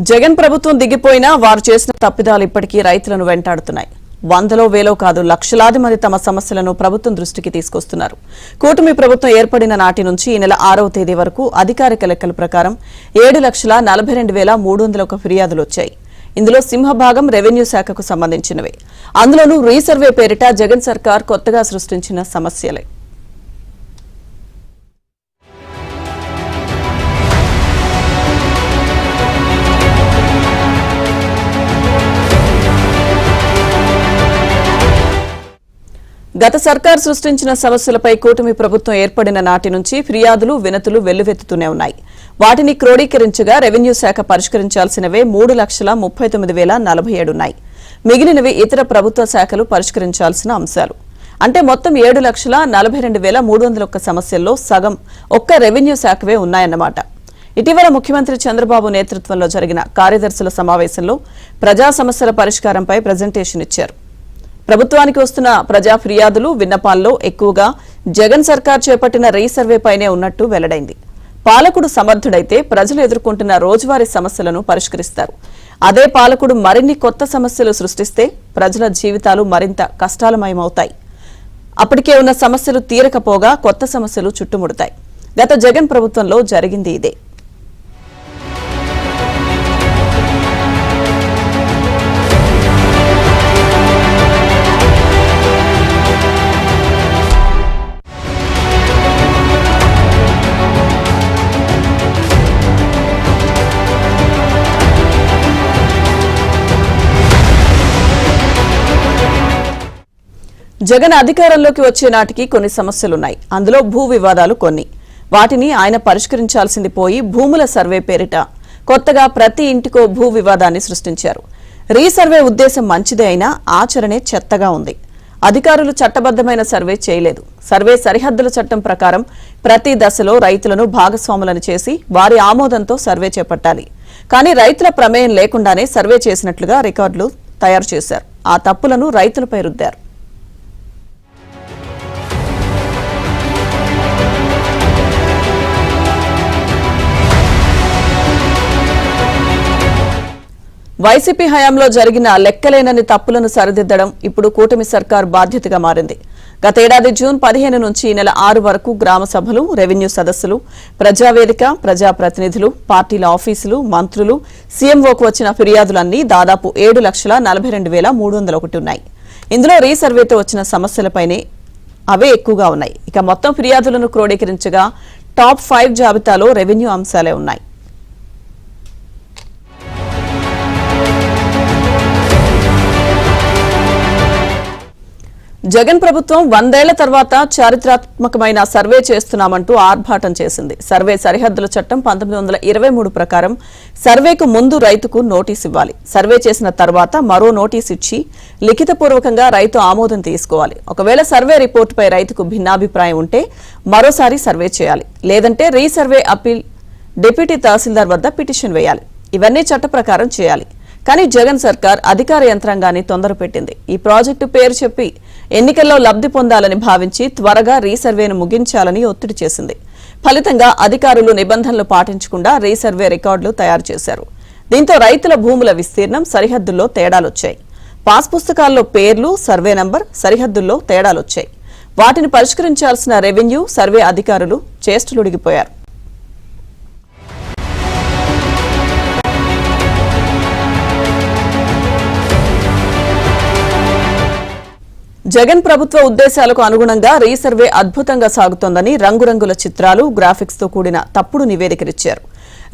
జగన్ ప్రభుత్వం దిగిపోయినా వారు చేసిన తప్పిదాలు ఇప్పటికీ రైతులను వెంటాడుతున్నాయి. వందలో వేలో కాదు లక్షలాది మంది తమ సమస్యలను ప్రభుత్వం దృష్టికి తీసుకొస్తున్నారు. కూటమి ప్రభుత్వం ఏర్పడిన నాటి నుంచి ఈ నెల 6వ తేదీ వరకు అధికారిక లెక్కల ప్రకారం 7,42,301 ఫిర్యాదులు వచ్చాయి. ఇందులో సింహభాగం రెవెన్యూ శాఖకు సంబంధించినవే. అందులోనూ రీసర్వే పేరిట జగన్ సర్కార్ కొత్తగా సృష్టించిన సమస్యలే. గత సర్కార్ సృష్టించిన సమస్యలపై కూటమి ప్రభుత్వం ఏర్పడిన నాటి నుంచి ఫిర్యాదులు వినతులు వెల్లువెత్తుతూనే ఉన్నాయి. వాటిని క్రోడీకరించగా రెవెన్యూ శాఖ పరిష్కరించాల్సినవే 3,39,047 ఉన్నాయి. మిగిలినవి ఇతర ప్రభుత్వ శాఖలు పరిష్కరించాల్సిన అంశాలు. అంటే మొత్తం 7,42,301 సమస్యల్లో సగం ఒక్క రెవెన్యూ శాఖవే ఉన్నాయన్నమాట. ఇటీవల ముఖ్యమంత్రి చంద్రబాబు నేతృత్వంలో జరిగిన కార్యదర్శుల సమావేశంలో ప్రజా సమస్యల పరిష్కారంపై ప్రజెంటేషన్ ఇచ్చారు. ప్రభుత్వానికి వస్తున్న ప్రజా ఫిర్యాదులు విన్నపాల్లో ఎక్కువగా జగన్ సర్కార్ చేపట్టిన రీసర్వేపైనే ఉన్నట్టు వెల్లడైంది. పాలకుడు సమర్థుడైతే ప్రజలు ఎదుర్కొంటున్న రోజువారీ సమస్యలను పరిష్కరిస్తారు. అదే పాలకుడు మరిన్ని కొత్త సమస్యలు సృష్టిస్తే ప్రజల జీవితాలు మరింత కష్టాలమయమవుతాయి. అప్పటికే ఉన్న సమస్యలు తీరకపోగా కొత్త సమస్యలు చుట్టుముడతాయి. గత జగన్ ప్రభుత్వంలో జరిగింది ఇదే. జగన్ అధికారంలోకి వచ్చే నాటికి కొన్ని సమస్యలున్నాయి. అందులో భూ వివాదాలు కొన్ని. వాటిని ఆయన పరిష్కరించాల్సింది పోయి భూముల సర్వే పేరిట కొత్తగా ప్రతి ఇంటికో భూ వివాదాన్ని సృష్టించారు. రీసర్వే ఉద్దేశం మంచిదే అయినా ఆచరణే చెత్తగా ఉంది. అధికారులు చట్టబద్దమైన సర్వే చేయలేదు. సర్వే సరిహద్దుల చట్టం ప్రకారం ప్రతి దశలో రైతులను భాగస్వాములను చేసి వారి ఆమోదంతో సర్వే చేపట్టాలి. కానీ రైతుల ప్రమేయం లేకుండానే సర్వే చేసినట్లుగా రికార్డులు తయారు చేశారు. ఆ తప్పులను రైతులపై రుద్దారు. వైసీపీ హయాంలో జరిగిన లెక్కలేనన్ని తప్పులను సరిదిద్దడం ఇప్పుడు కూటమి సర్కార్ బాధ్యతగా మారింది. గతేడాది జూన్ 15 నుంచి ఈ నెల 6 వరకు గ్రామ సభలు, రెవెన్యూ సదస్సులు, ప్రజావేదిక, ప్రజాప్రతినిధులు, పార్టీల ఆఫీసులు, మంత్రులు, సీఎంఓకు వచ్చిన ఫిర్యాదులన్నీ దాదాపు 7,42,301 ఉన్నాయి. ఇందులో రీసర్వేతో వచ్చిన సమస్యలపైనే అవే ఎక్కువగా ఉన్నాయి. ఇక మొత్తం ఫిర్యాదులను క్రోడీకరించగా టాప్ 5 జాబితాలో రెవెన్యూ అంశాలే ఉన్నాయి. జగన్ ప్రభుత్వం 100 ఏళ్ల తర్వాత చారిత్రాత్మకమైన సర్వే చేస్తున్నామంటూ ఆర్భాటం చేసింది. సర్వే సరిహద్దుల చట్టం 1923 ప్రకారం సర్వేకు ముందు రైతుకు నోటీసు ఇవ్వాలి. సర్వే చేసిన తర్వాత మరో నోటీసు ఇచ్చి లిఖితపూర్వకంగా రైతు ఆమోదం తీసుకోవాలి. ఒకవేళ సర్వే రిపోర్టుపై రైతుకు భిన్నాభిప్రాయం ఉంటే మరోసారి సర్వే చేయాలి. లేదంటే రీసర్వే అప్పీల్ డిప్యూటీ తహసీల్దార్ వద్ద పిటిషన్ వేయాలి. ఇవన్నీ చట్ట ప్రకారం చేయాలి. కానీ జగన్ సర్కార్ అధికార యంత్రాంగాన్ని తొందరపెట్టింది. ఈ ప్రాజెక్టు పేరు చెప్పి ఎన్నికల్లో లబ్ధి పొందాలని భావించి త్వరగా రీసర్వేను ముగించాలని ఒత్తిడి చేసింది. ఫలితంగా అధికారులు నిబంధనలు పాటించకుండా రీసర్వే రికార్డులు తయారు చేశారు. దీంతో రైతుల భూముల విస్తీర్ణం, సరిహద్దుల్లో తేడాలొచ్చాయి. పాస్ పుస్తకాల్లో పేర్లు, సర్వే నంబర్, సరిహద్దుల్లో తేడాలొచ్చాయి. వాటిని పరిష్కరించాల్సిన రెవెన్యూ, సర్వే అధికారులు చేష్టలుడిగిపోయారు. జగన్ ప్రభుత్వ ఉద్దేశాలకు అనుగుణంగా రీసర్వే అద్భుతంగా సాగుతోందని రంగురంగుల చిత్రాలు, గ్రాఫిక్స్ తో కూడిన తప్పుడు నివేదికలిచ్చారు.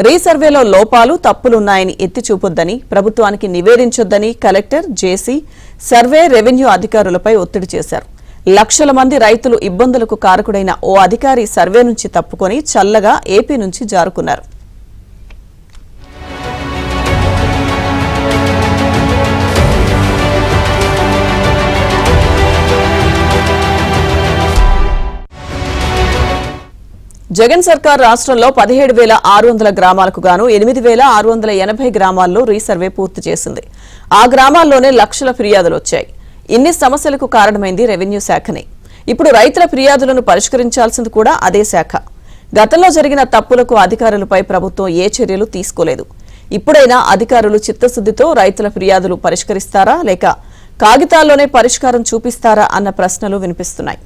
రీసర్వేలో లోపాలు, తప్పులున్నాయని ఎత్తి చూపొద్దని, ప్రభుత్వానికి నివేదించొద్దని కలెక్టర్, జేసీ, సర్వే, రెవెన్యూ అధికారులపై ఒత్తిడి చేశారు. లక్షల మంది రైతులు ఇబ్బందులకు కారకుడైన ఓ అధికారి సర్వే నుంచి తప్పుకొని చల్లగా ఏపీ నుంచి జారుకున్నారు. జగన్ సర్కార్ రాష్ట్రంలో 17,600 గ్రామాలకు గాను 8,680 గ్రామాల్లో రీసర్వే పూర్తి చేసింది. ఆ గ్రామాల్లోనే లక్షల ఫిర్యాదులు వచ్చాయి. ఇన్ని సమస్యలకు కారణమైంది రెవెన్యూ శాఖనే. ఇప్పుడు రైతుల ఫిర్యాదులను పరిష్కరించాల్సింది కూడా అదే శాఖ. గతంలో జరిగిన తప్పులకు అధికారులపై ప్రభుత్వం ఏ చర్యలు తీసుకోలేదు. ఇప్పుడైనా అధికారులు చిత్తశుద్ధితో రైతుల ఫిర్యాదులు పరిష్కరిస్తారా లేక కాగితాల్లోనే పరిష్కారం చూపిస్తారా అన్న ప్రశ్నలు వినిపిస్తున్నాయి.